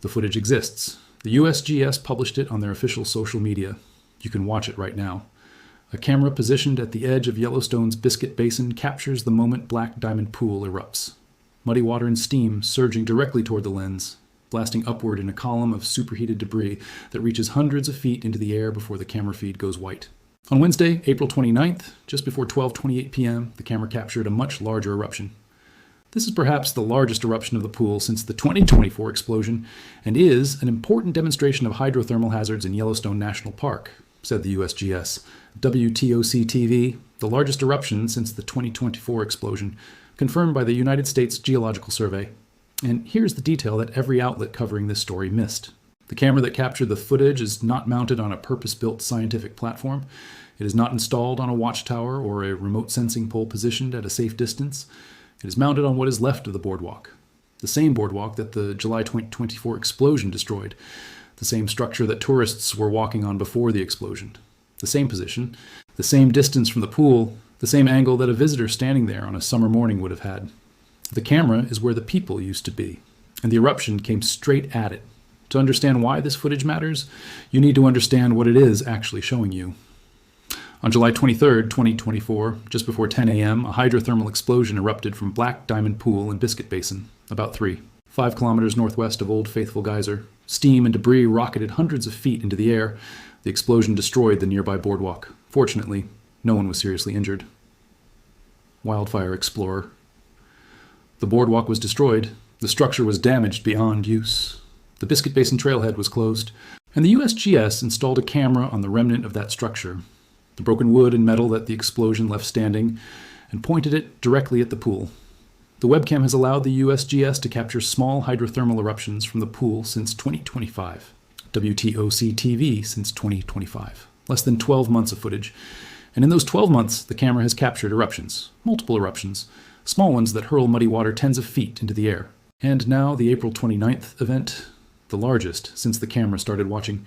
The footage exists. The USGS published it on their official social media. You can watch it right now. A camera positioned at the edge of Yellowstone's Biscuit Basin captures the moment Black Diamond Pool erupts. Muddy water and steam surging directly toward the lens, blasting upward in a column of superheated debris that reaches hundreds of feet into the air before the camera feed goes white. On Wednesday, April 29th, just before 12:28 p.m., the camera captured a much larger eruption. This is perhaps the largest eruption of the pool since the 2024 explosion and is an important demonstration of hydrothermal hazards in Yellowstone National Park, said the USGS. WTOC-TV, the largest eruption since the 2024 explosion, confirmed by the United States Geological Survey. And here's the detail that every outlet covering this story missed. The camera that captured the footage is not mounted on a purpose-built scientific platform. It is not installed on a watchtower or a remote sensing pole positioned at a safe distance. It is mounted on what is left of the boardwalk. The same boardwalk that the July 2024 explosion destroyed. The same structure that tourists were walking on before the explosion. The same position, the same distance from the pool, the same angle that a visitor standing there on a summer morning would have had. The camera is where the people used to be, and the eruption came straight at it. To understand why this footage matters, you need to understand what it is actually showing you. On July 23, 2024, just before 10 a.m., a hydrothermal explosion erupted from Black Diamond Pool in Biscuit Basin, about 5 kilometers northwest of Old Faithful Geyser. Steam and debris rocketed hundreds of feet into the air. The explosion destroyed the nearby boardwalk. Fortunately, no one was seriously injured. Wildfire Explorer. The boardwalk was destroyed. The structure was damaged beyond use. The Biscuit Basin trailhead was closed, and the USGS installed a camera on the remnant of that structure, the broken wood and metal that the explosion left standing, and pointed it directly at the pool. The webcam has allowed the USGS to capture small hydrothermal eruptions from the pool since 2025. WTOC-TV since 2025. Less than 12 months of footage. And in those 12 months, the camera has captured eruptions, multiple eruptions, small ones that hurl muddy water tens of feet into the air. And now the April 29th event, the largest since the camera started watching.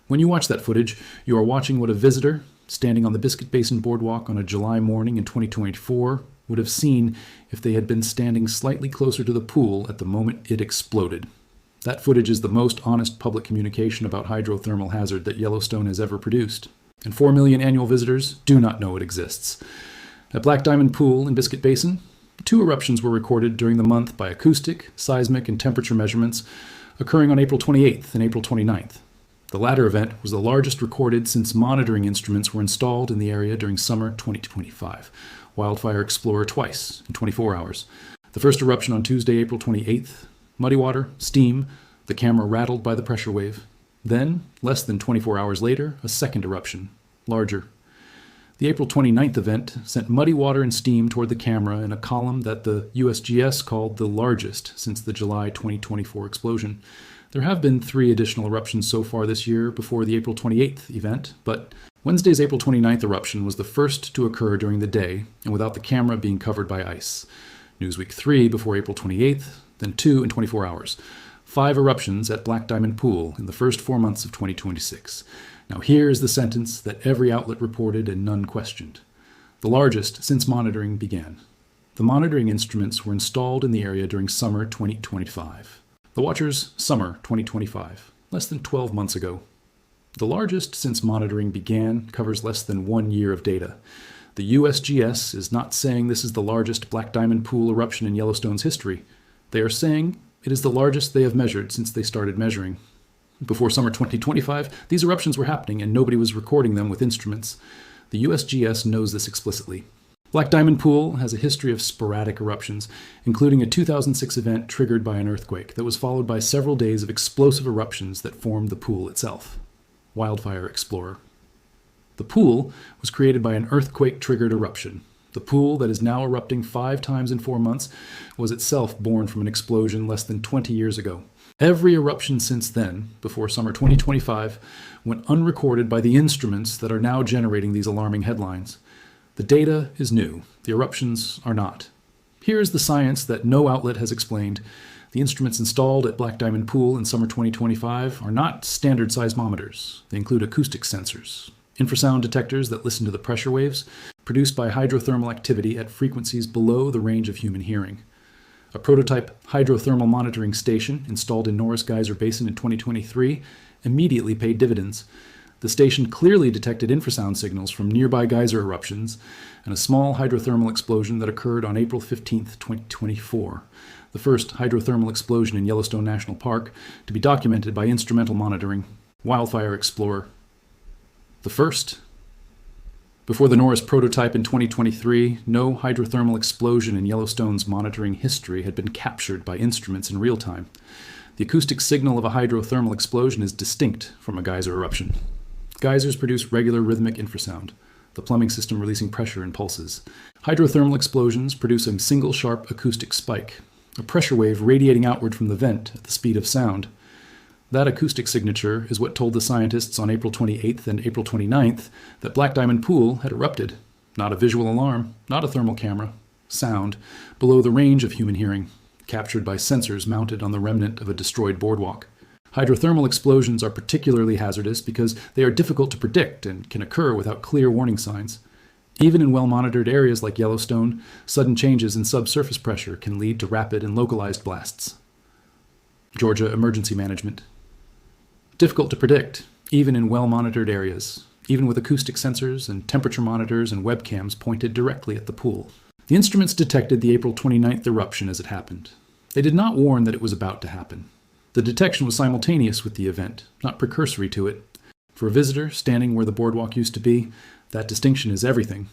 When you watch that footage, you are watching what a visitor, standing on the Biscuit Basin boardwalk on a July morning in 2024, would have seen if they had been standing slightly closer to the pool at the moment it exploded. That footage is the most honest public communication about hydrothermal hazard that Yellowstone has ever produced. And 4 million annual visitors do not know it exists. At Black Diamond Pool in Biscuit Basin, 2 eruptions were recorded during the month by acoustic, seismic, and temperature measurements, occurring on April 28th and April 29th. The latter event was the largest recorded since monitoring instruments were installed in the area during summer 2025. Wildfire Explorer twice in 24 hours. The first eruption on Tuesday, April 28th. Muddy water, steam, the camera rattled by the pressure wave. Then, less than 24 hours later, a second eruption, larger. The April 29th event sent muddy water and steam toward the camera in a column that the USGS called the largest since the July 2024 explosion. There have been 3 additional eruptions so far this year before the April 28th event, but Wednesday's April 29th eruption was the first to occur during the day and without the camera being covered by ice. Newsweek 3 before April 28th, then 2 in 24 hours. 5 eruptions at Black Diamond Pool in the first 4 months of 2026. Now here is the sentence that every outlet reported and none questioned. The largest since monitoring began. The monitoring instruments were installed in the area during summer 2025. The Watcher's summer 2025, less than 12 months ago. The largest since monitoring began covers less than 1 year of data. The USGS is not saying this is the largest Black Diamond Pool eruption in Yellowstone's history. They are saying it is the largest they have measured since they started measuring. Before summer 2025, these eruptions were happening and nobody was recording them with instruments. The USGS knows this explicitly. Black Diamond Pool has a history of sporadic eruptions, including a 2006 event triggered by an earthquake that was followed by several days of explosive eruptions that formed the pool itself. Wildfire Explorer. The pool was created by an earthquake-triggered eruption. The pool that is now erupting 5 times in 4 months was itself born from an explosion less than 20 years ago. Every eruption since then, before summer 2025, went unrecorded by the instruments that are now generating these alarming headlines. The data is new. The eruptions are not. Here is the science that no outlet has explained. The instruments installed at Black Diamond Pool in summer 2025 are not standard seismometers. They include acoustic sensors, infrasound detectors that listen to the pressure waves produced by hydrothermal activity at frequencies below the range of human hearing. A prototype hydrothermal monitoring station installed in Norris Geyser Basin in 2023 immediately paid dividends. The station clearly detected infrasound signals from nearby geyser eruptions and a small hydrothermal explosion that occurred on April 15, 2024, the first hydrothermal explosion in Yellowstone National Park to be documented by instrumental monitoring. Wildfire Explorer. The first. Before the Norris prototype in 2023, no hydrothermal explosion in Yellowstone's monitoring history had been captured by instruments in real time. The acoustic signal of a hydrothermal explosion is distinct from a geyser eruption. Geysers produce regular rhythmic infrasound, the plumbing system releasing pressure and pulses. Hydrothermal explosions produce a single sharp acoustic spike, a pressure wave radiating outward from the vent at the speed of sound. That acoustic signature is what told the scientists on April 28th and April 29th that Black Diamond Pool had erupted. Not a visual alarm, not a thermal camera. Sound, below the range of human hearing, captured by sensors mounted on the remnant of a destroyed boardwalk. Hydrothermal explosions are particularly hazardous because they are difficult to predict and can occur without clear warning signs. Even in well-monitored areas like Yellowstone, sudden changes in subsurface pressure can lead to rapid and localized blasts. Georgia Emergency Management. Difficult to predict, even in well-monitored areas, even with acoustic sensors and temperature monitors and webcams pointed directly at the pool. The instruments detected the April 29th eruption as it happened. They did not warn that it was about to happen. The detection was simultaneous with the event, not precursory to it. For a visitor standing where the boardwalk used to be, that distinction is everything.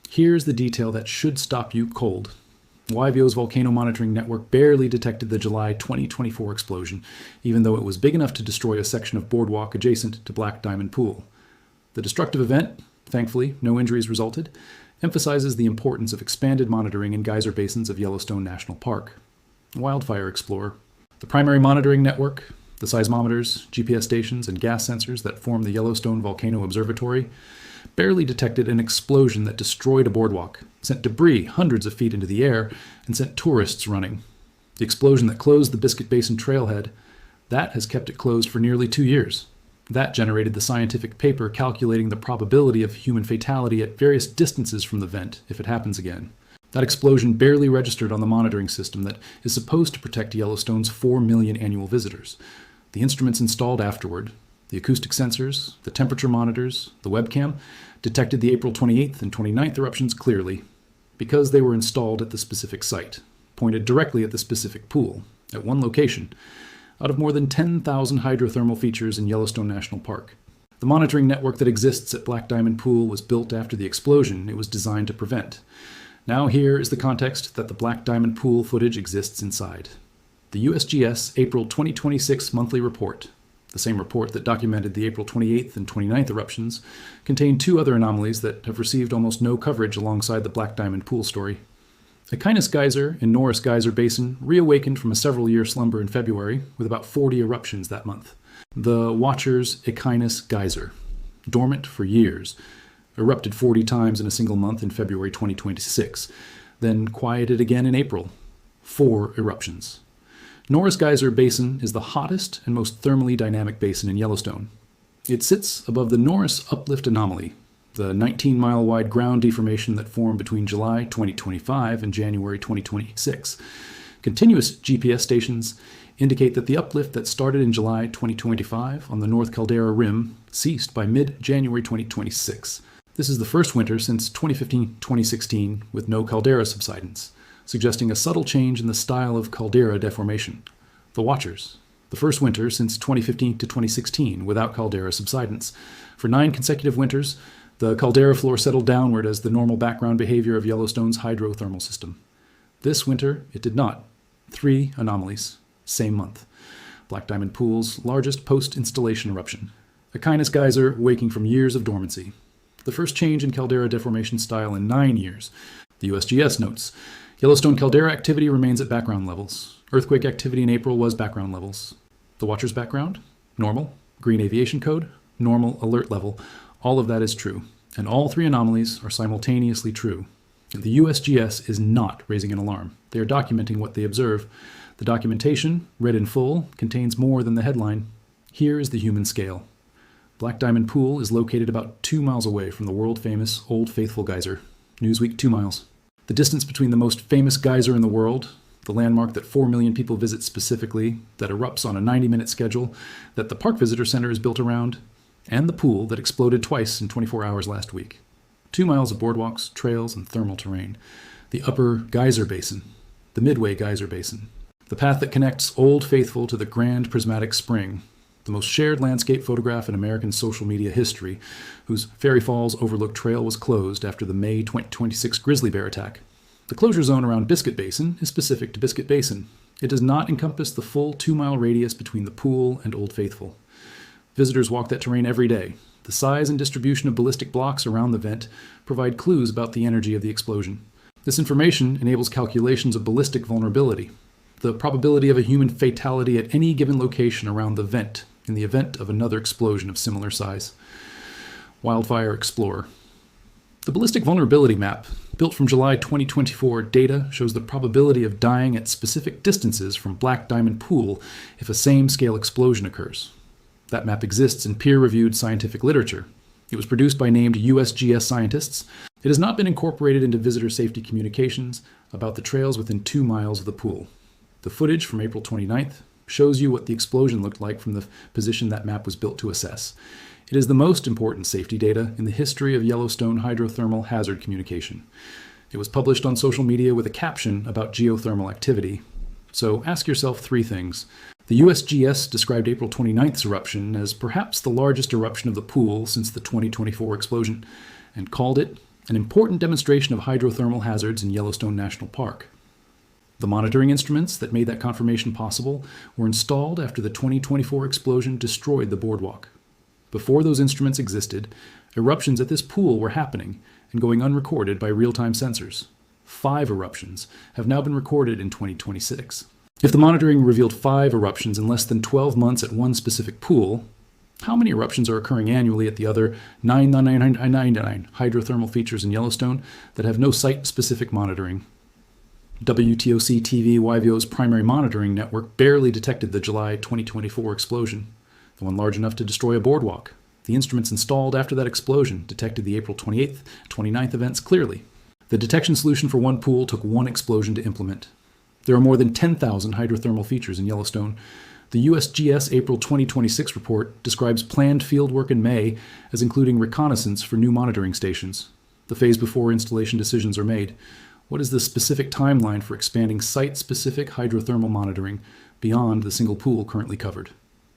Here's the detail that should stop you cold. YVO's volcano monitoring network barely detected the July 2024 explosion, even though it was big enough to destroy a section of boardwalk adjacent to Black Diamond Pool. The destructive event, thankfully no injuries resulted, emphasizes the importance of expanded monitoring in geyser basins of Yellowstone National Park. Wildfire Explorer. The primary monitoring network, the seismometers, GPS stations, and gas sensors that form the Yellowstone Volcano Observatory, barely detected an explosion that destroyed a boardwalk, sent debris hundreds of feet into the air, and sent tourists running. The explosion that closed the Biscuit Basin trailhead, that has kept it closed for nearly 2 years. That generated the scientific paper calculating the probability of human fatality at various distances from the vent if it happens again. That explosion barely registered on the monitoring system that is supposed to protect Yellowstone's 4 million annual visitors. The instruments installed afterward, the acoustic sensors, the temperature monitors, the webcam, detected the April 28th and 29th eruptions clearly, because they were installed at the specific site, pointed directly at the specific pool, at one location, out of more than 10,000 hydrothermal features in Yellowstone National Park. The monitoring network that exists at Black Diamond Pool was built after the explosion it was designed to prevent. Now here is the context that the Black Diamond Pool footage exists inside. The USGS April 2026 monthly report, the same report that documented the April 28th and 29th eruptions, contained two other anomalies that have received almost no coverage alongside the Black Diamond Pool story. Echinus Geyser in Norris Geyser Basin reawakened from a several-year slumber in February with about 40 eruptions that month. The Watcher's Echinus Geyser, dormant for years, erupted 40 times in a single month in February 2026, then quieted again in April. 4 eruptions. Norris Geyser Basin is the hottest and most thermally dynamic basin in Yellowstone. It sits above the Norris Uplift Anomaly, the 19-mile-wide ground deformation that formed between July 2025 and January 2026. Continuous GPS stations indicate that the uplift that started in July 2025 on the North Caldera Rim ceased by mid-January 2026. This is the first winter since 2015-2016 with no caldera subsidence, suggesting a subtle change in the style of caldera deformation. The Watchers, the first winter since 2015 to 2016 without caldera subsidence. For 9 consecutive winters, the caldera floor settled downward as the normal background behavior of Yellowstone's hydrothermal system. This winter, it did not. 3 anomalies, same month. Black Diamond Pool's largest post-installation eruption. Echinus Geyser waking from years of dormancy. The first change in caldera deformation style in 9 years. The USGS notes, Yellowstone caldera activity remains at background levels. Earthquake activity in April was background levels. The Watcher's background? Normal. Green aviation code? Normal alert level. All of that is true. And all 3 anomalies are simultaneously true. The USGS is not raising an alarm. They are documenting what they observe. The documentation, read in full, contains more than the headline. Here is the human scale. Black Diamond Pool is located about 2 miles away from the world-famous Old Faithful Geyser. Newsweek 2 miles. The distance between the most famous geyser in the world, the landmark that 4 million people visit specifically, that erupts on a 90-minute schedule, that the Park Visitor Center is built around, and the pool that exploded twice in 24 hours last week. 2 miles of boardwalks, trails, and thermal terrain. The upper geyser basin, the midway geyser basin. The path that connects Old Faithful to the Grand Prismatic Spring, the most shared landscape photograph in American social media history, whose Fairy Falls Overlook Trail was closed after the May 2026 grizzly bear attack. The closure zone around Biscuit Basin is specific to Biscuit Basin. It does not encompass the full 2-mile radius between the pool and Old Faithful. Visitors walk that terrain every day. The size and distribution of ballistic blocks around the vent provide clues about the energy of the explosion. This information enables calculations of ballistic vulnerability, the probability of a human fatality at any given location around the vent in the event of another explosion of similar size. Wildfire Explorer. The ballistic vulnerability map, built from July 2024 data, shows the probability of dying at specific distances from Black Diamond Pool if a same-scale explosion occurs. That map exists in peer-reviewed scientific literature. It was produced by named USGS scientists. It has not been incorporated into visitor safety communications about the trails within 2 miles of the pool. The footage from April 29th shows you what the explosion looked like from the position that map was built to assess. It is the most important safety data in the history of Yellowstone hydrothermal hazard communication. It was published on social media with a caption about geothermal activity. So ask yourself 3 things. The USGS described April 29th's eruption as perhaps the largest eruption of the pool since the 2024 explosion, and called it an important demonstration of hydrothermal hazards in Yellowstone National Park. The monitoring instruments that made that confirmation possible were installed after the 2024 explosion destroyed the boardwalk. Before those instruments existed, eruptions at this pool were happening and going unrecorded by real-time sensors. 5 eruptions have now been recorded in 2026. If the monitoring revealed 5 eruptions in less than 12 months at one specific pool, how many eruptions are occurring annually at the other 999 hydrothermal features in Yellowstone that have no site-specific monitoring? WTOC TV YVO's primary monitoring network barely detected the July 2024 explosion, the one large enough to destroy a boardwalk. The instruments installed after that explosion detected the April 28th, 29th events clearly. The detection solution for one pool took 1 explosion to implement. There are more than 10,000 hydrothermal features in Yellowstone. The USGS April 2026 report describes planned fieldwork in May as including reconnaissance for new monitoring stations. The phase before installation decisions are made. What is the specific timeline for expanding site-specific hydrothermal monitoring beyond the single pool currently covered?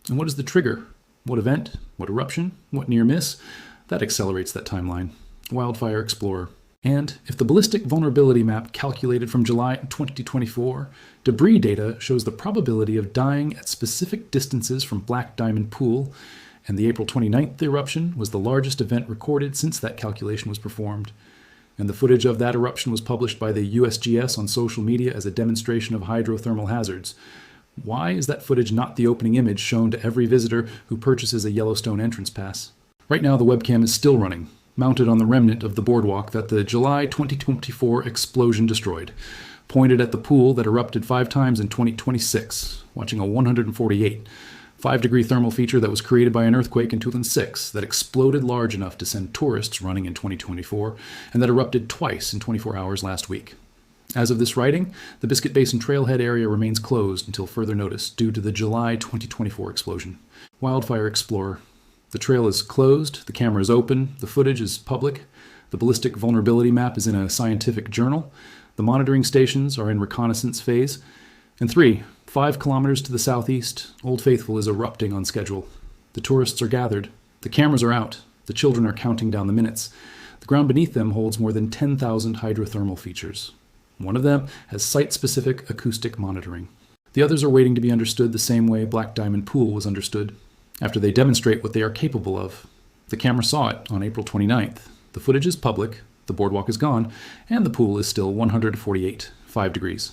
And what is the trigger? What event? What eruption? What near miss? That accelerates that timeline. Wildfire Explorer. And if the ballistic vulnerability map calculated from July 2024, debris data shows the probability of dying at specific distances from Black Diamond Pool, and the April 29th eruption was the largest event recorded since that calculation was performed. And the footage of that eruption was published by the USGS on social media as a demonstration of hydrothermal hazards. Why is that footage not the opening image shown to every visitor who purchases a Yellowstone entrance pass? Right now, the webcam is still running, mounted on the remnant of the boardwalk that the July 2024 explosion destroyed, pointed at the pool that erupted 5 times in 2026, watching a 148 5-degree thermal feature that was created by an earthquake in 2006 that exploded large enough to send tourists running in 2024, and that erupted twice in 24 hours last week. As of this writing, the Biscuit Basin trailhead area remains closed until further notice due to the July 2024 explosion. Wildfire Explorer. The trail is closed, the camera is open, the footage is public, the ballistic vulnerability map is in a scientific journal, the monitoring stations are in reconnaissance phase, and 5 kilometers to the southeast, Old Faithful is erupting on schedule. The tourists are gathered, the cameras are out, the children are counting down the minutes. The ground beneath them holds more than 10,000 hydrothermal features. One of them has site-specific acoustic monitoring. The others are waiting to be understood the same way Black Diamond Pool was understood, after they demonstrate what they are capable of. The camera saw it on April 29th. The footage is public, the boardwalk is gone, and the pool is still 148, 5 degrees.